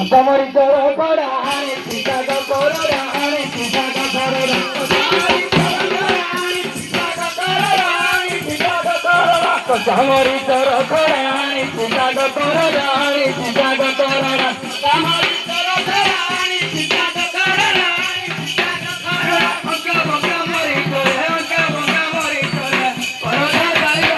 Samari tara khorani sita go torani sita go torana samari tara khorani sita go torani sita go torana onka onka mari kore onka onka mari kore korona daigo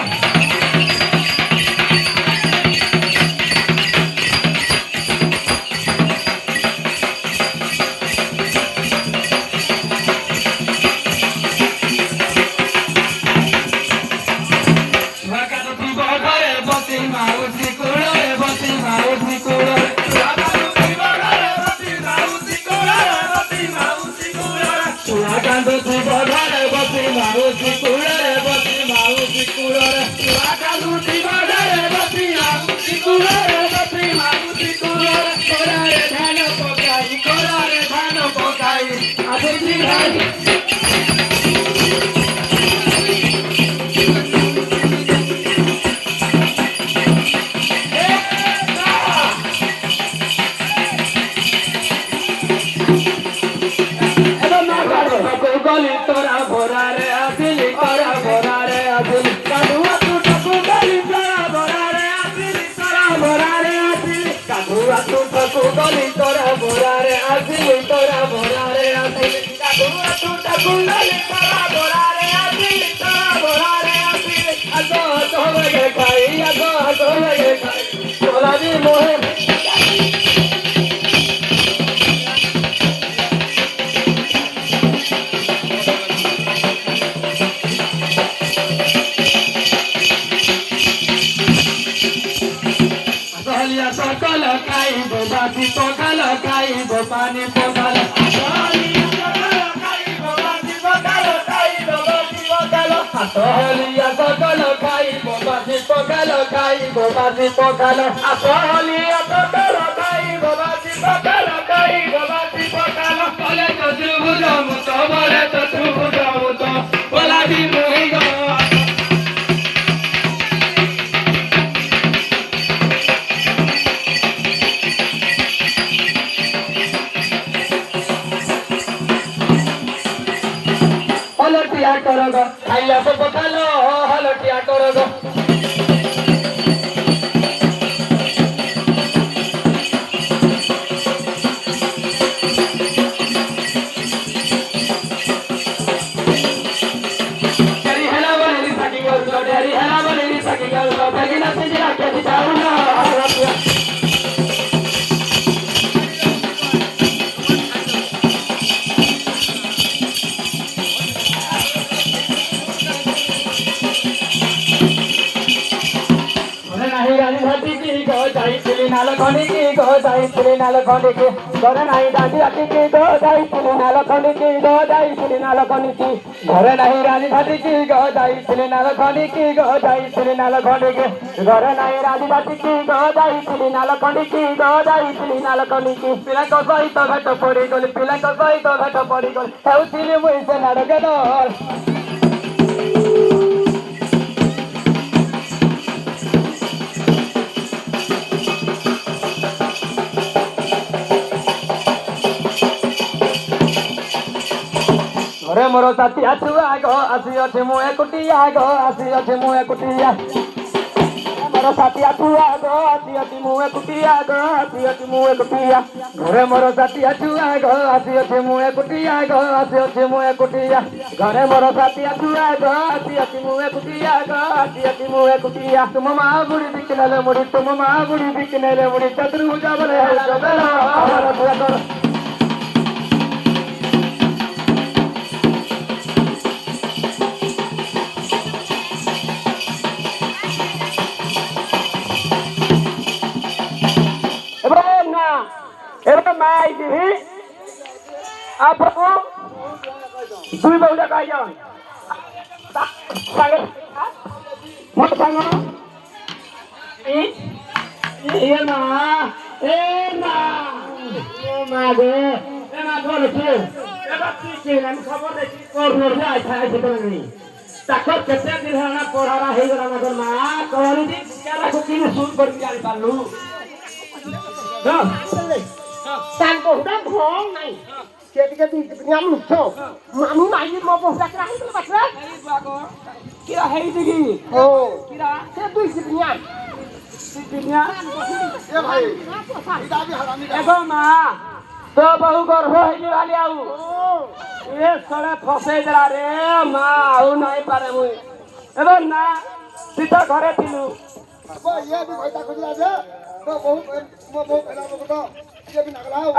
Pani pokala Asolia kokolo kai bobasi pokalo kai bobasi pokalo Asolia kokolo kai bobasi pokalo kai bobasi pokalo Bole to trubujo muto bole to trubujo muto bola di muhigo हलटिया करोगो खाइला तो पकालो हलटिया करोगो तेरी हला बनेली सकी गलो तेरी हला बनेली सकी गलो बगिना से जरा के दिखाऊ ना नालो खंडी की गो दाई पुली नालो खंडी की घरे नाही दादी राती की गो दाई पुली नालो खंडी की गो दाई पुली नालो खंडी की घरे नाही रानी राती की गो दाई पुली नालो खंडी की गो दाई पुली नालो खंडी की घरे नाही रानी राती की गो दाई पुली नालो खंडी की गो दाई पुली नालो खंडी की पिला को सहित भेट पड़ी गली पिला को सहित भेट पड़ी गली हेउथिली मुई से नाडो गदर घरे मोर साथी छुआ गो आसी अच्छे मुए कुटिया गो आसी अच्छे मुए कुटिया मोर साथिया छुआ गो आसी आसी मुए कुटिया गो आसी आसी मुए कुटिया घरे मोर साथिया छुआ गो आसी आसी मुए कुटिया गो आसी आसी मुए कुटिया घरे मोर साथिया छुआ गो आसी आसी मुए कुटिया गो आसी आसी मुए कुटिया तुम माँ बुढ़ी बिकनेले मुड़ी तुम माँ बुढ़ी बिकनेले मुड़ी चतुर्भुज बोले এবার মা আইছি আপু দুই বউটা কয় জন সাঙ্গ মোট সাঙ্গ এ মা এ মা ও মা গো এ মা বল কি এবার তুই কি আমি খবর দেখি করনোর যাই খাইছে তো নি তাকর কেতে দিন হনা পড়ারা হই গলা না মা করি দি কেরা কো কি শুন করি জানি পারলু হ্যাঁ Sang cổ đang khó này. Cái gì nhắm lục sổ. Mà muốn mày đi một bộ ra cái đó bắt ra. Cái đó hay gì? Ồ, cái đó. Thế tôi xịt nhá. Xịt nhá. Em hay. Em không mà. Tôi बहु कर हो है वाली आऊ. ये साले फसे जरा रे मां आऊ नहीं पारे मुई. एबो ना सीधा घरे थिलु. अब ये भी भाई ता खुद आजे. तो बहु पहला तो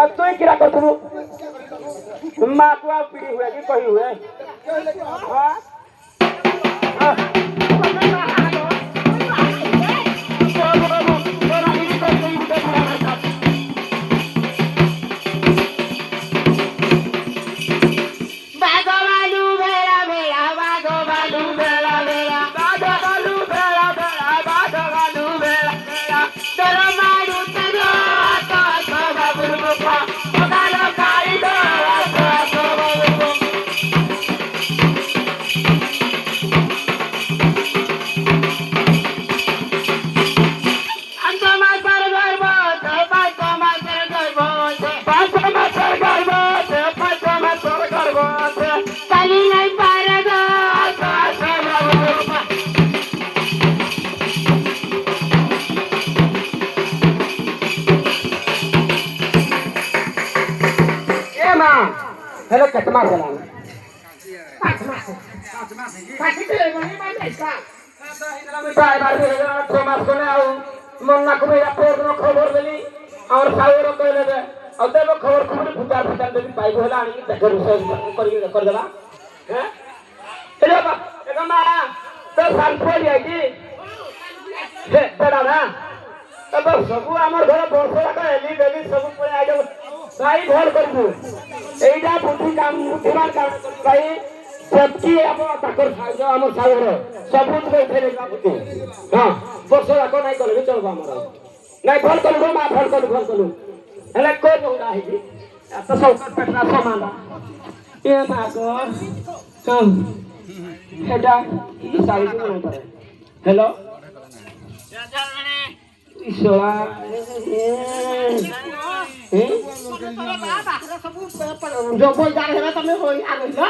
अब तो ही किरा करथु मां को आप पीड़ी हुए कि कही हुए हां Hello, ketemu jalan. Kasih tu, mana mana ikan. Saya baru jalan Thomas kena au, mana aku mera porno khabar beli, और सावर को ले अब ते लोग खबर खबर फुटार फुटार दे पाई होला आनी देखर कर देला हैं चलो बा एकमा तो साल पड़ी है कि हे बड़ा ना तब सब हमर घर बरसरा का एली बेली सब पड़े आ जाओ भाई भोल करबू एइडा बुद्धि काम बुद्धिमान काम भाई सबकी अब ताकर जो हमर सावर सबूत में उठे लेला बुद्धि हां बरसरा को नहीं करबे चलो हमरा नहीं भोल करू मा भोल करू हेला कोई बोला है जी तो सौकर पेटना समाना ए मागो कम हेडा ई सारी को नहीं करे हेलो ईश्वरा जो कोई जा रहे तमे होई आ गई ना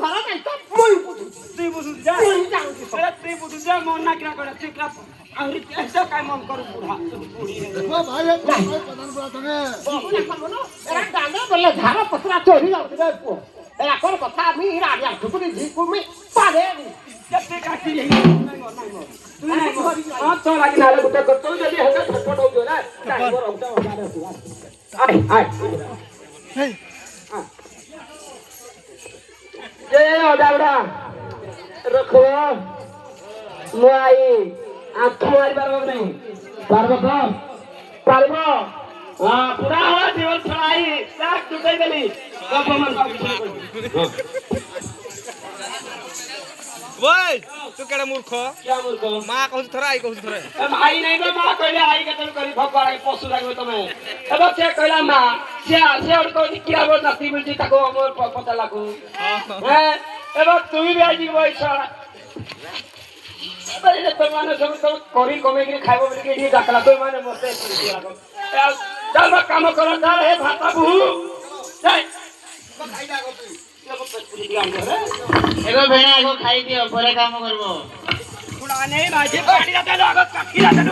घर में तो मुई तुई बुझु जा अरे तुई बुझु जा मन ना किना करे तुई क्लास आउरी कैसे काय मन करू बुढ़ा बुढ़ी ओ भाई प्रधान बुढ़ा तमे एरा गांडे बोले झारा पसरा चोरी जाउती रे पो एरा कोन कथा मी राडिया ठुकुनी झिकु मी पाले केते काटी रे नहीं हां तो लागी नाले गुटे कर तो जदी हके छटपट हो जो ना टाइम पर होता आए हे ये दावड़ा रखो मुआई आप तुम्हारी बार नहीं पारबो को पारबो हां पूरा हो जीवन छड़ाई साख टूटे गली कब मन ओए तू केड़ा मूर्ख क्या मूर्ख मां कहू थरा आई कहू थरा ए भाई नहीं बे मां कहले आई के तन करी भगवान के पशु लागबे तमे एबो से कहला मां से और को किया बो नसी मिलती ताको हमर पता लागू हैं एबो तू भी आई गई छड़ा एबे तो माने सब करी कमे के खाइबो बोल के डाकला तो माने मते लागो चल बा काम करो जा हे भाता बहू जाय खाई लागो तू एगो भेड़ा एगो खाई दियो परे काम करबो पुराने बाजे पाटी जाते लोग काकी जाते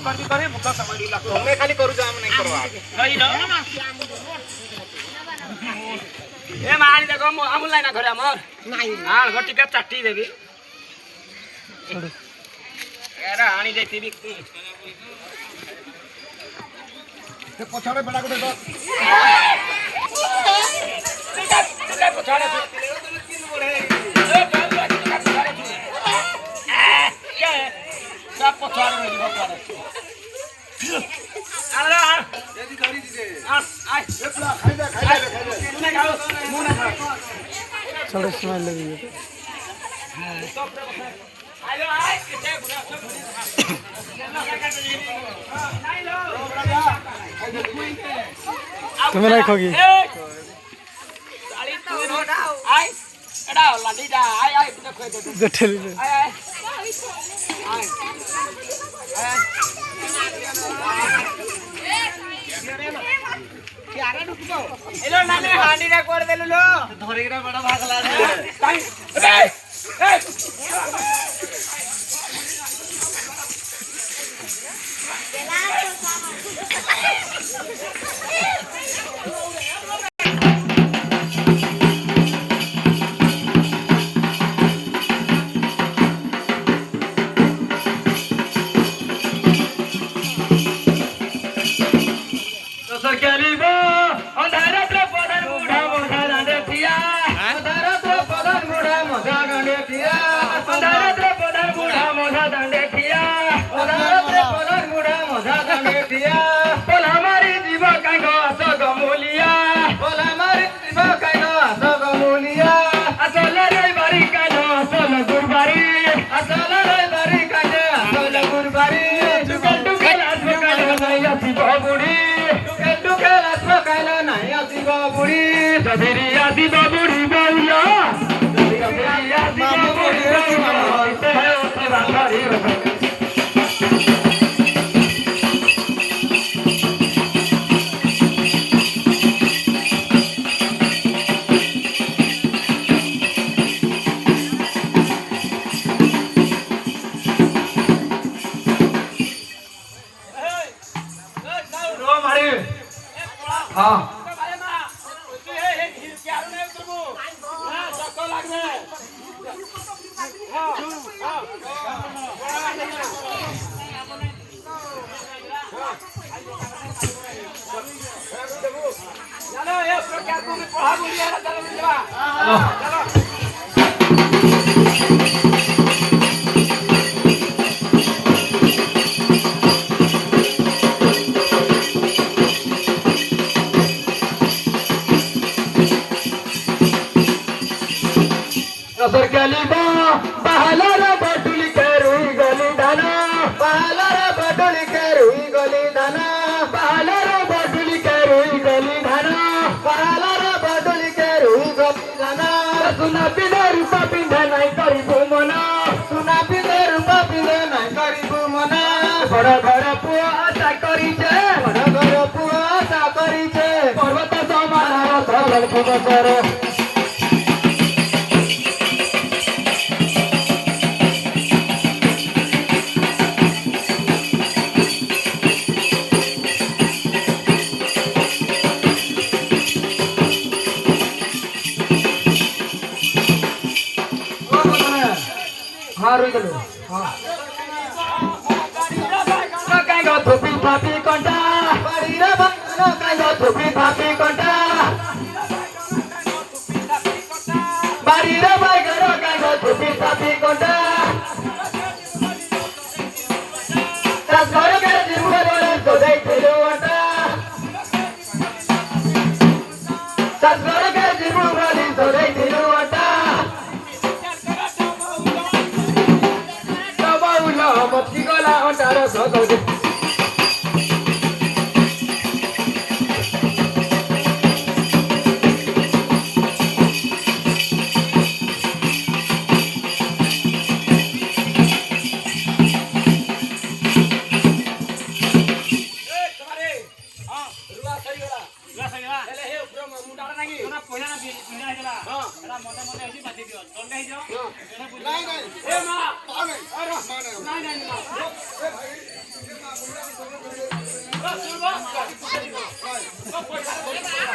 करबी करे मुख समझ ला તમે ખાલી કરું છો આમ નહીં કરવા गई न ए मानी देखो আমুল নাই না ঘরে আমার নাই না ঘটি কে চাটি দেবি এরা আনি দেইতিবি ପଛରେ ବେଡା ଗୋଟେ ଦସ পছাড়ে सब पछाड़ में जीव पर आला जल्दी करी दीजिए आय ଖାଇଦେ ଖାଇଦେ ଖାଇଦେ मुंह खाओ मुंह ना खाओ थोड़ा स्माइल लगी आयो आय के बुरा सब नहीं लो तुम्हें नहीं खोगी साली तो रोडाओ आय एडाओ लाडी जा आय आय तो खोई दे जठेली आय आय आय এলো নালে হাঁডিটা করে দেলু লো ধরিরা বড় ভাগলা রে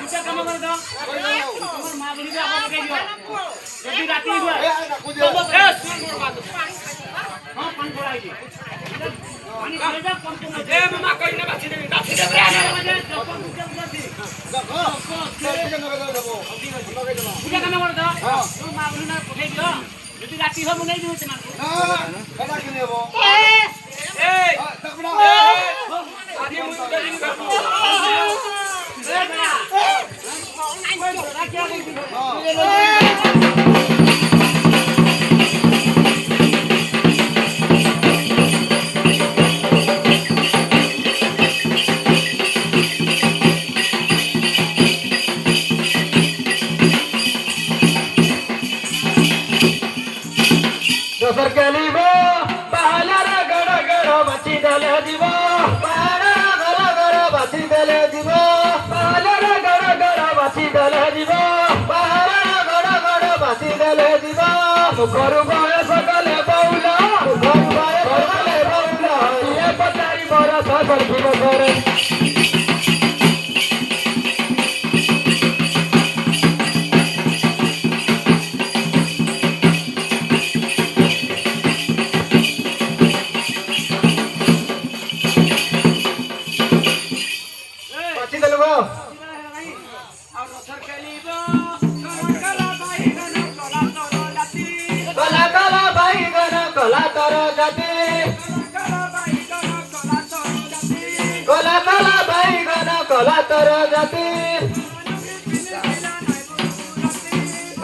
দুটা কাম করে দাও তোমার মা বলিবে আপা পকাই দিও যদি রাতি দিও এ আই না কুজে এ শুন মোর বাদ হ্যাঁ পানি পড়াই দি পানি পড়ে যা কম কম এ মামা কই না বাছি দেবি বাছি দেবি দুটা কাম করে দাও তোমার মা বলি না পকাই দিও যদি রাতি হয় মনে দিও তোমার এটা কি নেব এই তাকড়া আদি মুই দেরিং করব এ না রাখি রাখি दोसर के लीबो पहला गड़ गड़ बची दले दिबो पहला गड़ गड़ बची दले दिबो पहला गड़ गड़ बची दले दिबो पहला गड़ गड़ बची दले दिबो मुखरु गए सकले बौला मुखरु गए सकले बौला ये पतारी मोरा सकल दिबो करे बची दलबो और दोसर के लीबो कला भाई गन कला तोरो जाती कला कला भाई गन कला तर जाती कला भाई गन कला तोरो जाती कला कला भाई गन कला तर जाती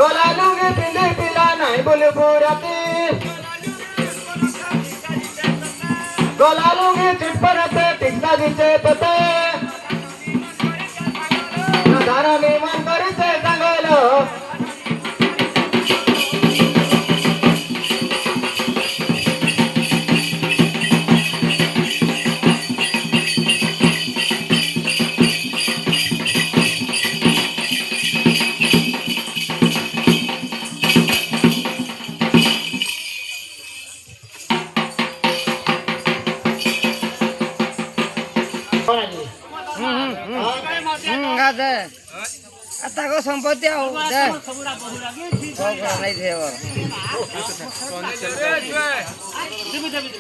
गला लुंगी पिंदी पिला नहीं बुलबु राती गला लुंगी चिपरते टिकता दिचे तते धारा निर्माण करीचे सांगलो গাছে তাকে সম্পত্তি আও দে सबुरा बहुरा गे ठीक নাই দেব देबी देबी